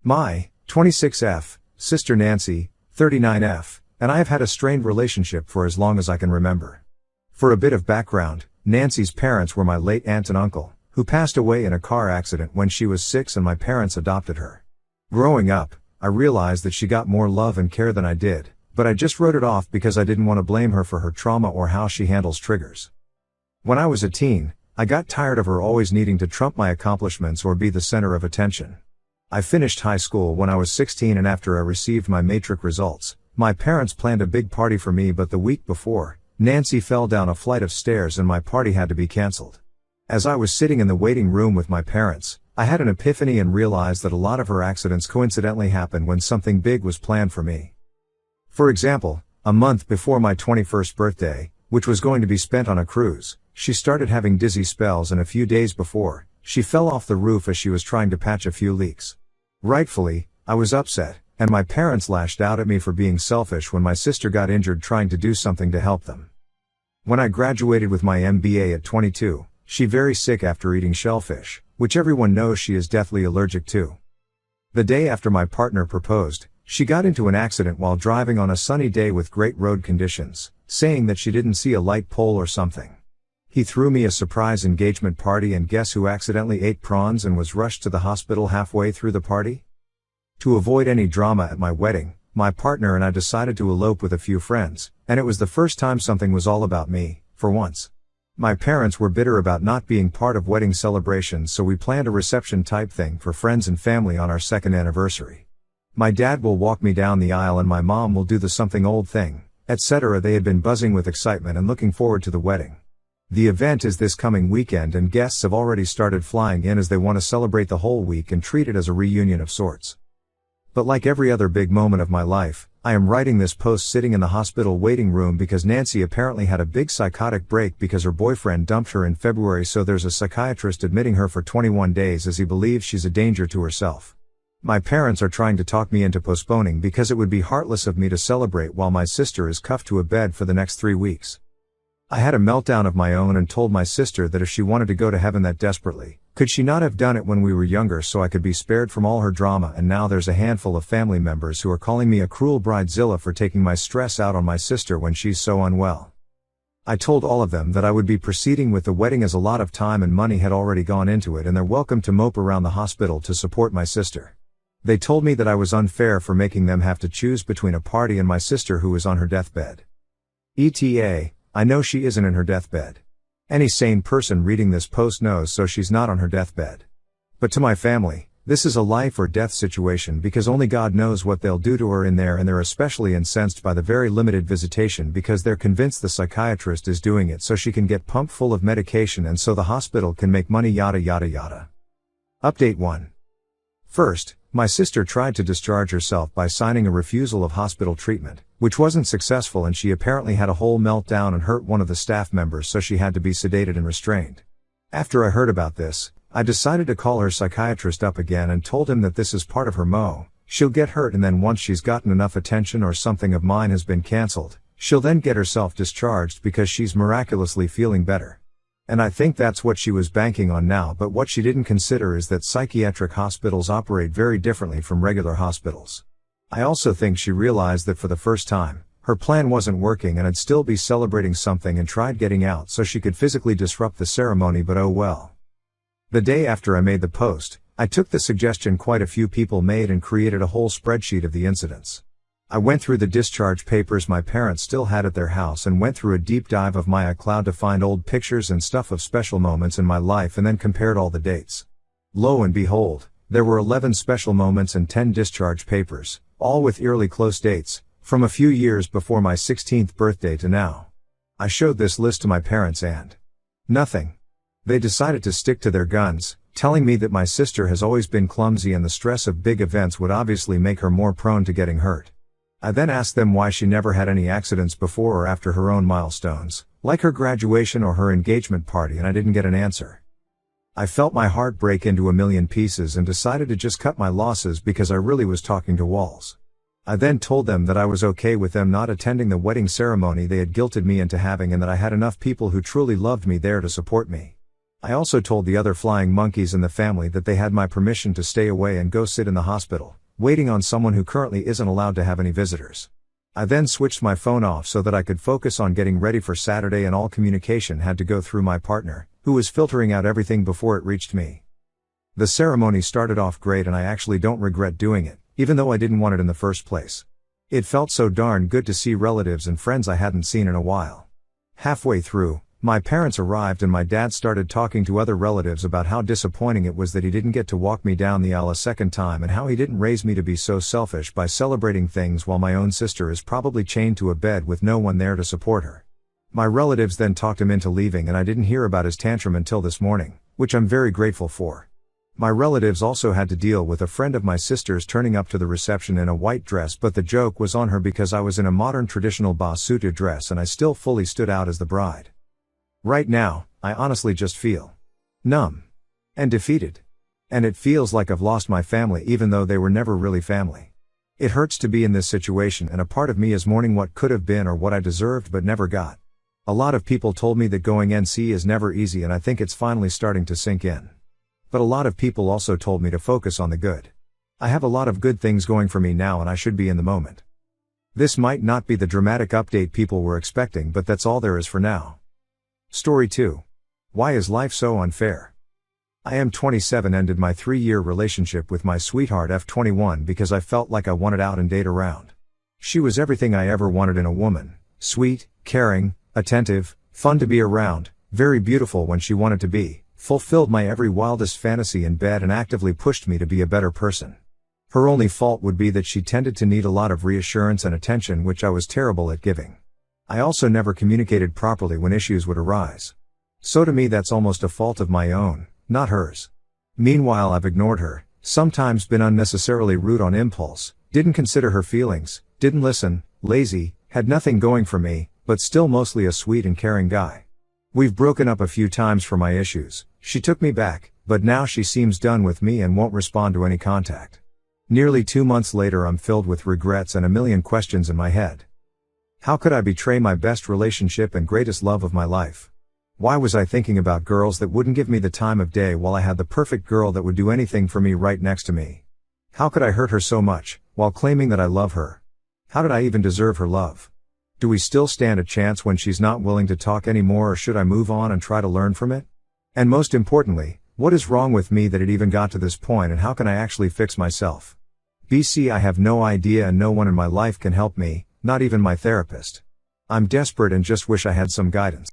My 26F sister Nancy, 39F, and I have had a strained relationship for as long as I can remember. For a bit of background, Nancy's parents were my late aunt and uncle, who passed away in a car accident when she was 6 and my parents adopted her. Growing up, I realized that she got more love and care than I did, but I just wrote it off because I didn't want to blame her for her trauma or how she handles triggers. When I was a teen, I got tired of her always needing to trump my accomplishments or be the center of attention. I finished high school when I was 16 and after I received my matric results, my parents planned a big party for me, but the week before, Nancy fell down a flight of stairs and my party had to be cancelled. As I was sitting in the waiting room with my parents, I had an epiphany and realized that a lot of her accidents coincidentally happened when something big was planned for me. For example, a month before my 21st birthday, which was going to be spent on a cruise, she started having dizzy spells, and a few days before, she fell off the roof as she was trying to patch a few leaks. Rightfully, I was upset, and my parents lashed out at me for being selfish when my sister got injured trying to do something to help them. When I graduated with my MBA at 22, she very sick after eating shellfish, which everyone knows she is deathly allergic to. The day after my partner proposed, she got into an accident while driving on a sunny day with great road conditions, saying that she didn't see a light pole or something. He threw me a surprise engagement party, and guess who accidentally ate prawns and was rushed to the hospital halfway through the party? To avoid any drama at my wedding, my partner and I decided to elope with a few friends, and it was the first time something was all about me, for once. My parents were bitter about not being part of wedding celebrations, so we planned a reception type thing for friends and family on our second anniversary. My dad will walk me down the aisle and my mom will do the something old thing, etc. They had been buzzing with excitement and looking forward to the wedding. The event is this coming weekend and guests have already started flying in as they want to celebrate the whole week and treat it as a reunion of sorts. But like every other big moment of my life, I am writing this post sitting in the hospital waiting room because Nancy apparently had a big psychotic break because her boyfriend dumped her in February, so there's a psychiatrist admitting her for 21 days as he believes she's a danger to herself. My parents are trying to talk me into postponing because it would be heartless of me to celebrate while my sister is cuffed to a bed for the next 3 weeks. I had a meltdown of my own and told my sister that if she wanted to go to heaven that desperately, could she not have done it when we were younger so I could be spared from all her drama, and now there's a handful of family members who are calling me a cruel bridezilla for taking my stress out on my sister when she's so unwell. I told all of them that I would be proceeding with the wedding as a lot of time and money had already gone into it and they're welcome to mope around the hospital to support my sister. They told me that I was unfair for making them have to choose between a party and my sister who is on her deathbed. ETA, I know she isn't in her deathbed. Any sane person reading this post knows so she's not on her deathbed. But to my family, this is a life or death situation because only God knows what they'll do to her in there, and they're especially incensed by the very limited visitation because they're convinced the psychiatrist is doing it so she can get pumped full of medication and so the hospital can make money, yada yada yada. Update 1. First, my sister tried to discharge herself by signing a refusal of hospital treatment, which wasn't successful, and she apparently had a whole meltdown and hurt one of the staff members, so she had to be sedated and restrained. After I heard about this, I decided to call her psychiatrist up again and told him that this is part of her MO. She'll get hurt and then once she's gotten enough attention or something of mine has been cancelled, she'll then get herself discharged because she's miraculously feeling better. And I think that's what she was banking on now, but what she didn't consider is that psychiatric hospitals operate very differently from regular hospitals. I also think she realized that for the first time, her plan wasn't working and I'd still be celebrating something and tried getting out so she could physically disrupt the ceremony, but oh well. The day after I made the post, I took the suggestion quite a few people made and created a whole spreadsheet of the incidents. I went through the discharge papers my parents still had at their house and went through a deep dive of my iCloud to find old pictures and stuff of special moments in my life and then compared all the dates. Lo and behold, there were 11 special moments and 10 discharge papers, all with eerily close dates, from a few years before my 16th birthday to now. I showed this list to my parents and nothing. They decided to stick to their guns, telling me that my sister has always been clumsy and the stress of big events would obviously make her more prone to getting hurt. I then asked them why she never had any accidents before or after her own milestones, like her graduation or her engagement party, and I didn't get an answer. I felt my heart break into a million pieces and decided to just cut my losses because I really was talking to walls. I then told them that I was okay with them not attending the wedding ceremony they had guilted me into having and that I had enough people who truly loved me there to support me. I also told the other flying monkeys in the family that they had my permission to stay away and go sit in the hospital, waiting on someone who currently isn't allowed to have any visitors. I then switched my phone off so that I could focus on getting ready for Saturday, and all communication had to go through my partner, who was filtering out everything before it reached me. The ceremony started off great, and I actually don't regret doing it, even though I didn't want it in the first place. It felt so darn good to see relatives and friends I hadn't seen in a while. Halfway through, my parents arrived and my dad started talking to other relatives about how disappointing it was that he didn't get to walk me down the aisle a second time, and how he didn't raise me to be so selfish by celebrating things while my own sister is probably chained to a bed with no one there to support her. My relatives then talked him into leaving, and I didn't hear about his tantrum until this morning, which I'm very grateful for. My relatives also had to deal with a friend of my sister's turning up to the reception in a white dress, but the joke was on her because I was in a modern traditional basuta dress and I still fully stood out as the bride. Right now, I honestly just feel numb and defeated. And it feels like I've lost my family, even though they were never really family. It hurts to be in this situation, and a part of me is mourning what could have been or what I deserved but never got. A lot of people told me that going NC is never easy, and I think it's finally starting to sink in. But a lot of people also told me to focus on the good. I have a lot of good things going for me now, and I should be in the moment. This might not be the dramatic update people were expecting, but that's all there is for now. Story 2. Why is life so unfair? I am 27, ended my 3-year relationship with my sweetheart F21 because I felt like I wanted out and date around. She was everything I ever wanted in a woman: sweet, caring, attentive, fun to be around, very beautiful when she wanted to be, fulfilled my every wildest fantasy in bed, and actively pushed me to be a better person. Her only fault would be that she tended to need a lot of reassurance and attention, which I was terrible at giving. I also never communicated properly when issues would arise. So to me that's almost a fault of my own, not hers. Meanwhile I've ignored her, sometimes been unnecessarily rude on impulse, didn't consider her feelings, didn't listen, lazy, had nothing going for me, but still mostly a sweet and caring guy. We've broken up a few times for my issues, she took me back, but now she seems done with me and won't respond to any contact. Nearly 2 months later I'm filled with regrets and a million questions in my head. How could I betray my best relationship and greatest love of my life? Why was I thinking about girls that wouldn't give me the time of day while I had the perfect girl that would do anything for me right next to me? How could I hurt her so much, while claiming that I love her? How did I even deserve her love? Do we still stand a chance when she's not willing to talk anymore, or should I move on and try to learn from it? And most importantly, what is wrong with me that it even got to this point, and how can I actually fix myself? BC, I have no idea, and no one in my life can help me, not even my therapist. I'm desperate and just wish I had some guidance.